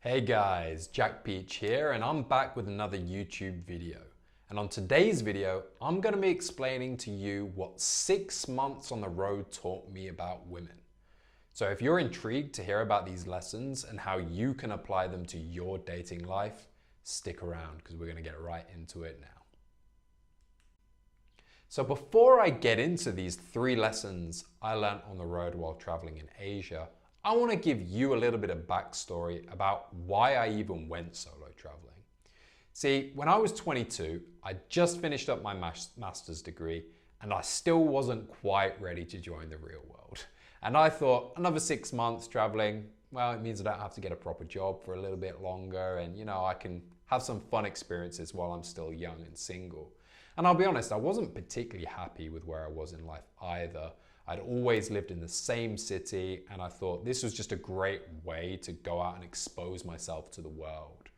Hey guys, Jack Peach here, and I'm back with another YouTube video. And on today's video, I'm going to be explaining to you what 6 months on the road taught me about women. So if you're intrigued to hear about these lessons and how you can apply them to your dating life, stick around because we're going to get right into it now. So before I get into these 3 lessons I learned on the road while traveling in Asia, I want to give you a little bit of backstory about why I even went solo traveling. See, when I was 22, I just finished up my master's degree and I still wasn't quite ready to join the real world. And I thought another 6 months traveling, well, it means I don't have to get a proper job for a little bit longer and I can have some fun experiences while I'm still young and single. And I'll be honest, I wasn't particularly happy with where I was in life either. I'd always lived in the same city and I thought this was just a great way to go out and expose myself to the world.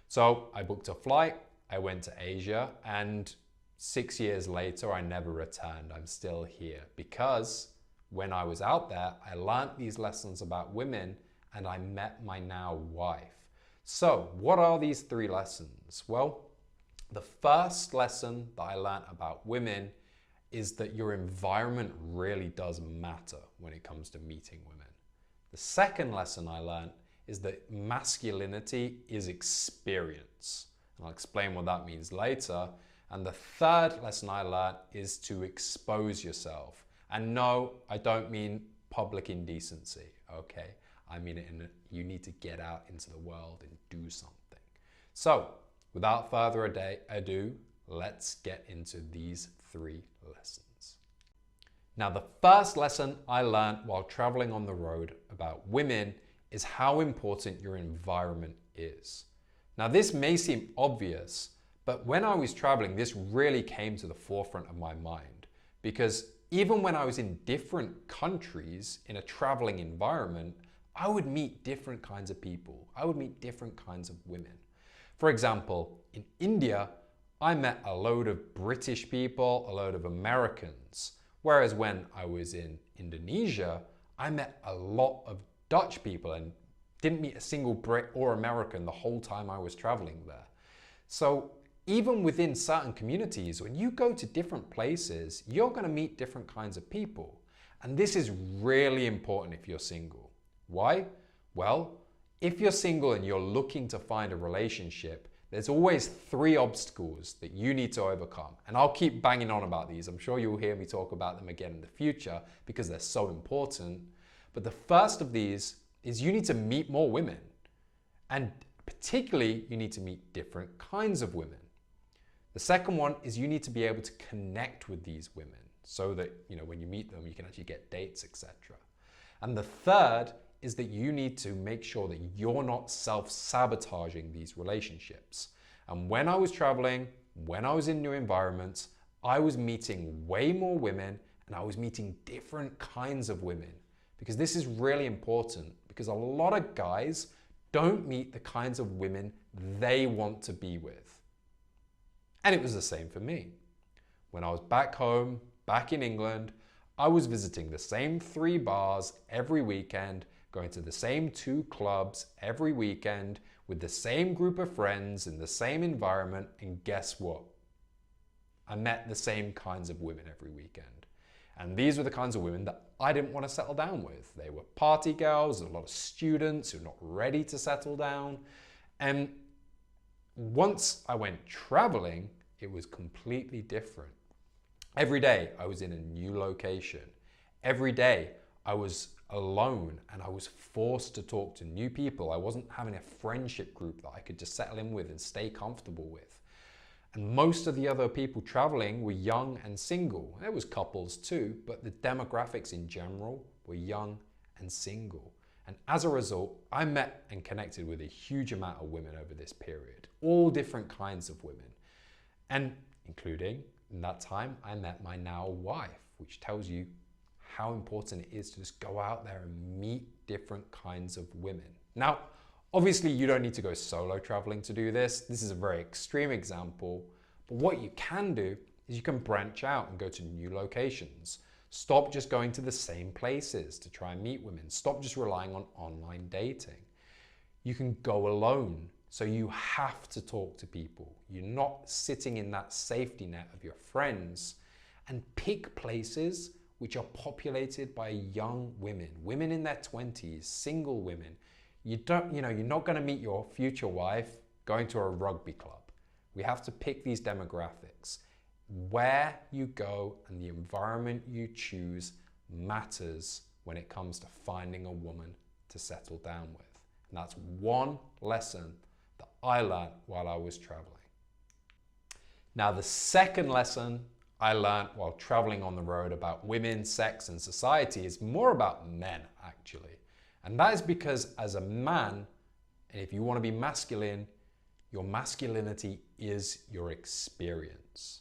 So I booked a flight, I went to Asia, and 6 years later I never returned. I'm still here because when I was out there, I learned these lessons about women and I met my now wife. So what are these 3 lessons? Well, the first lesson that I learned about women is that your environment really does matter when it comes to meeting women. The second lesson I learned is that masculinity is experience. And I'll explain what that means later. And the third lesson I learned is to expose yourself. And no, I don't mean public indecency, okay? I mean it in you need to get out into the world and do something. So, without further ado, let's get into these 3 lessons. Now, the first lesson I learned while traveling on the road about women is how important your environment is. Now, this may seem obvious, but when I was traveling, this really came to the forefront of my mind because even when I was in different countries in a traveling environment, I would meet different kinds of people. I would meet different kinds of women. For example, in India, I met a load of British people, a load of Americans. Whereas when I was in Indonesia, I met a lot of Dutch people and didn't meet a single Brit or American the whole time I was traveling there. So even within certain communities, when you go to different places, you're going to meet different kinds of people. And this is really important if you're single. Why? Well, if you're single and you're looking to find a relationship, there's always 3 obstacles that you need to overcome. And I'll keep banging on about these. I'm sure you'll hear me talk about them again in the future because they're so important. But the first of these is you need to meet more women. And particularly, you need to meet different kinds of women. The second one is you need to be able to connect with these women so that, when you meet them, you can actually get dates, etc. And the third is that you need to make sure that you're not self-sabotaging these relationships. And when I was traveling, when I was in new environments, I was meeting way more women and I was meeting different kinds of women. Because this is really important because a lot of guys don't meet the kinds of women they want to be with. And it was the same for me. When I was back home, back in England, I was visiting the same 3 bars every weekend, going to the same 2 clubs every weekend with the same group of friends in the same environment, and guess what? I met the same kinds of women every weekend. And these were the kinds of women that I didn't want to settle down with. They were party girls, a lot of students who were not ready to settle down. And once I went traveling, it was completely different. Every day I was in a new location. Every day I was alone and I was forced to talk to new people. I wasn't having a friendship group that I could just settle in with and stay comfortable with. And most of the other people traveling were young and single. There was couples too, but the demographics in general were young and single. And as a result, I met and connected with a huge amount of women over this period, all different kinds of women. And including, in that time, I met my now wife, which tells you how important it is to just go out there and meet different kinds of women. Now, obviously you don't need to go solo traveling to do this. This is a very extreme example, but what you can do is you can branch out and go to new locations. Stop just going to the same places to try and meet women. Stop just relying on online dating. You can go alone. So you have to talk to people. You're not sitting in that safety net of your friends. And pick places which are populated by young women, women in their 20s, single women. You're not going to meet your future wife going to a rugby club. We have to pick these demographics. Where you go and the environment you choose matters when it comes to finding a woman to settle down with. And that's one lesson that I learned while I was traveling. Now, the second lesson I learned while traveling on the road about women, sex, and society is more about men, actually. And that is because as a man, and if you want to be masculine, your masculinity is your experience.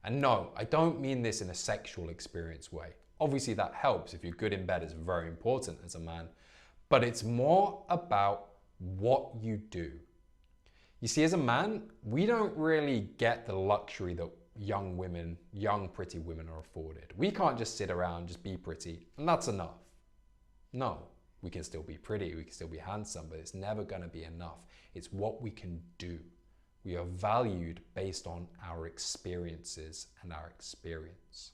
And no, I don't mean this in a sexual experience way. Obviously that helps. If you're good in bed, it's very important as a man. But it's more about what you do. You see, as a man, we don't really get the luxury that young women, young pretty women are afforded. We can't just sit around, just be pretty, and that's enough. No, we can still be pretty, we can still be handsome, but it's never going to be enough. It's what we can do. We are valued based on our experiences and our experience.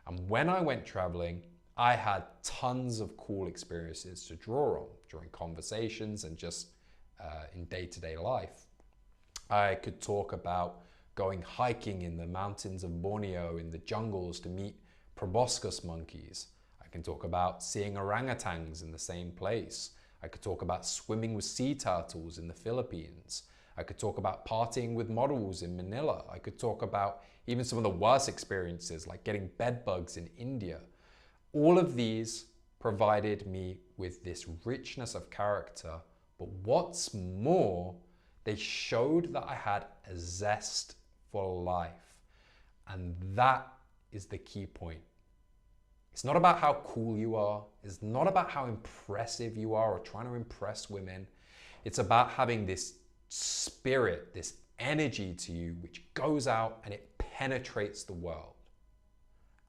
And when I went traveling, I had tons of cool experiences to draw on during conversations and just in day-to-day life. I could talk about going hiking in the mountains of Borneo in the jungles to meet proboscis monkeys. I can talk about seeing orangutans in the same place. I could talk about swimming with sea turtles in the Philippines. I could talk about partying with models in Manila. I could talk about even some of the worst experiences like getting bed bugs in India. All of these provided me with this richness of character, but what's more, they showed that I had a zest for life. And that is the key point. It's not about how cool you are. It's not about how impressive you are or trying to impress women. It's about having this spirit, this energy to you, which goes out and it penetrates the world.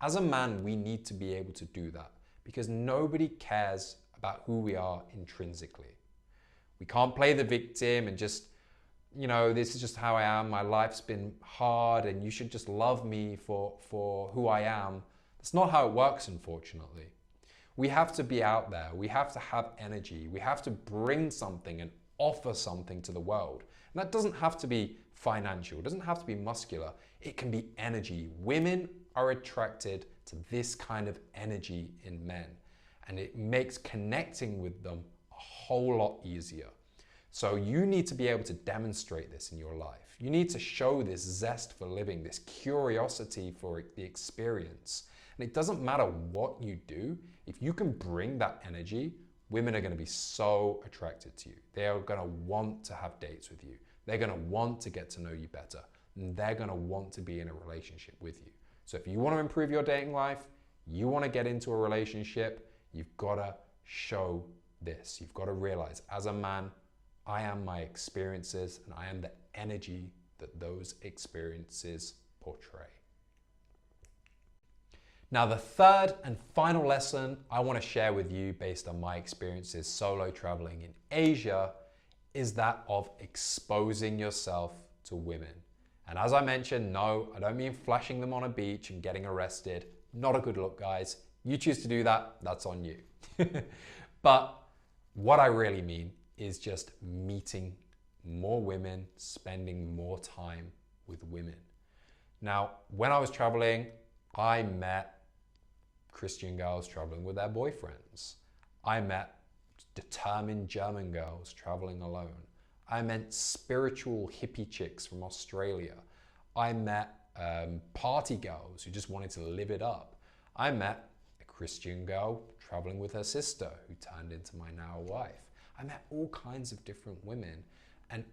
As a man, we need to be able to do that because nobody cares about who we are intrinsically. We can't play the victim and just, this is just how I am. My life's been hard and you should just love me for who I am. That's not how it works, unfortunately. We have to be out there. We have to have energy. We have to bring something and offer something to the world. And that doesn't have to be financial. It doesn't have to be muscular. It can be energy. Women are attracted to this kind of energy in men. And it makes connecting with them a whole lot easier. So you need to be able to demonstrate this in your life. You need to show this zest for living, this curiosity for the experience. And it doesn't matter what you do, if you can bring that energy, women are going to be so attracted to you. They are going to want to have dates with you. They're going to want to get to know you better. And they're going to want to be in a relationship with you. So if you want to improve your dating life, you want to get into a relationship, you've got to show this. You've got to realize, as a man, I am my experiences and I am the energy that those experiences portray. Now, the third and final lesson I want to share with you based on my experiences solo traveling in Asia is that of exposing yourself to women. And as I mentioned, no, I don't mean flashing them on a beach and getting arrested. Not a good look, guys. You choose to do that, that's on you. But what I really mean is just meeting more women, spending more time with women. Now, when I was traveling, I met Christian girls traveling with their boyfriends. I met determined German girls traveling alone. I met spiritual hippie chicks from Australia. I met party girls who just wanted to live it up. I met a Christian girl traveling with her sister who turned into my now wife. I met all kinds of different women. And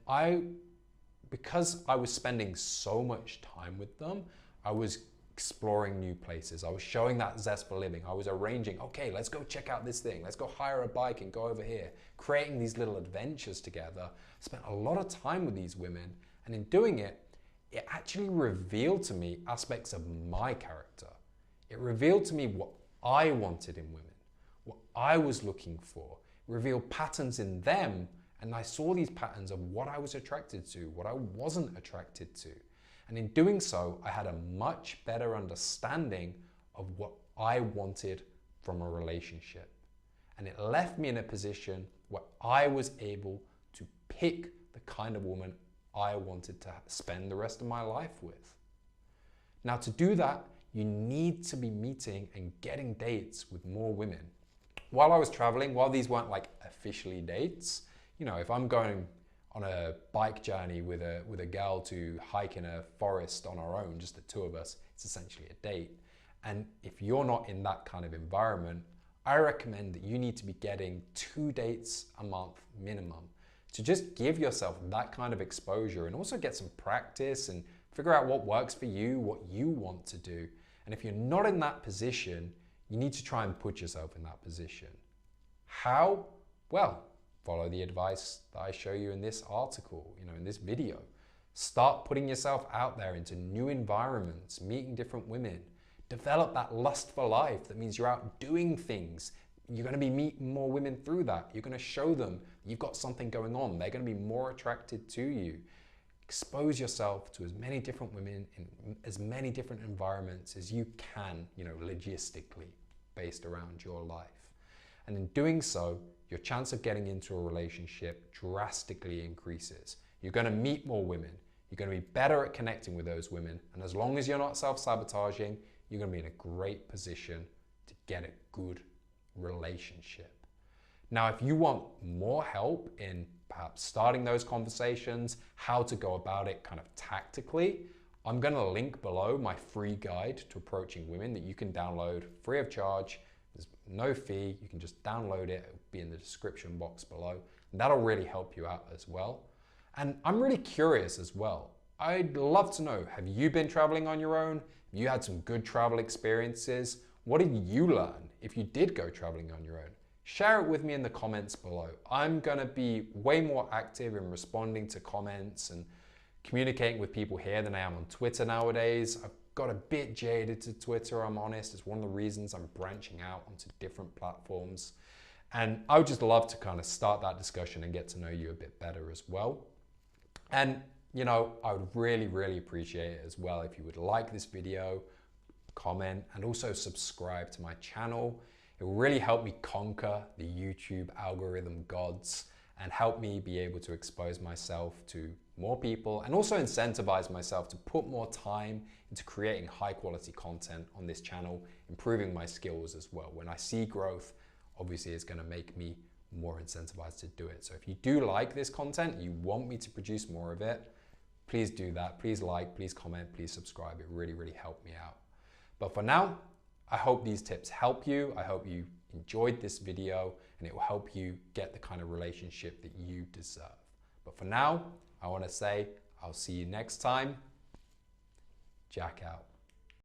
because I was spending so much time with them, I was exploring new places. I was showing that zest for living. I was arranging, okay, let's go check out this thing. Let's go hire a bike and go over here. Creating these little adventures together. Spent a lot of time with these women. And in doing it, it actually revealed to me aspects of my character. It revealed to me what I wanted in women, what I was looking for. It revealed patterns in them And I saw these patterns of what I was attracted to, what I wasn't attracted to. And in doing so, I had a much better understanding of what I wanted from a relationship. And it left me in a position where I was able to pick the kind of woman I wanted to spend the rest of my life with. Now, to do that, you need to be meeting and getting dates with more women. While I was traveling, while these weren't like officially dates, you know, if I'm going on a bike journey with a girl to hike in a forest on our own, just the two of us, it's essentially a date. And if you're not in that kind of environment, I recommend that you need to be getting 2 dates a month minimum to just give yourself that kind of exposure and also get some practice and figure out what works for you, what you want to do. And if you're not in that position, you need to try and put yourself in that position. How? Well, follow the advice that I show you in this article, in this video. Start putting yourself out there into new environments, meeting different women. Develop that lust for life. That means you're out doing things. You're going to be meeting more women through that. You're going to show them you've got something going on. They're going to be more attracted to you. Expose yourself to as many different women in as many different environments as you can, logistically based around your life. And in doing so, your chance of getting into a relationship drastically increases. You're going to meet more women. You're going to be better at connecting with those women. And as long as you're not self-sabotaging, you're going to be in a great position to get a good relationship. Now, if you want more help in perhaps starting those conversations, how to go about it kind of tactically, I'm going to link below my free guide to approaching women that you can download free of charge. There's no fee. You can just download it. It'll be in the description box below. And that'll really help you out as well. And I'm really curious as well. I'd love to know, have you been traveling on your own? Have you had some good travel experiences? What did you learn if you did go traveling on your own? Share it with me in the comments below. I'm going to be way more active in responding to comments and communicating with people here than I am on Twitter nowadays. I've got a bit jaded to Twitter, I'm honest. It's one of the reasons I'm branching out onto different platforms. And I would just love to kind of start that discussion and get to know you a bit better as well. And, I would really, really appreciate it as well if you would like this video, comment, and also subscribe to my channel. It will really help me conquer the YouTube algorithm gods and help me be able to expose myself to more people and also incentivize myself to put more time into creating high quality content on this channel, improving my skills as well. When I see growth, obviously it's going to make me more incentivized to do it. So if you do like this content, you want me to produce more of it, please do that. Please like, please comment, please subscribe. It really, really helped me out. But for now, I hope these tips help you. I hope you enjoyed this video and it will help you get the kind of relationship that you deserve. But for now, I want to say I'll see you next time. Jack out.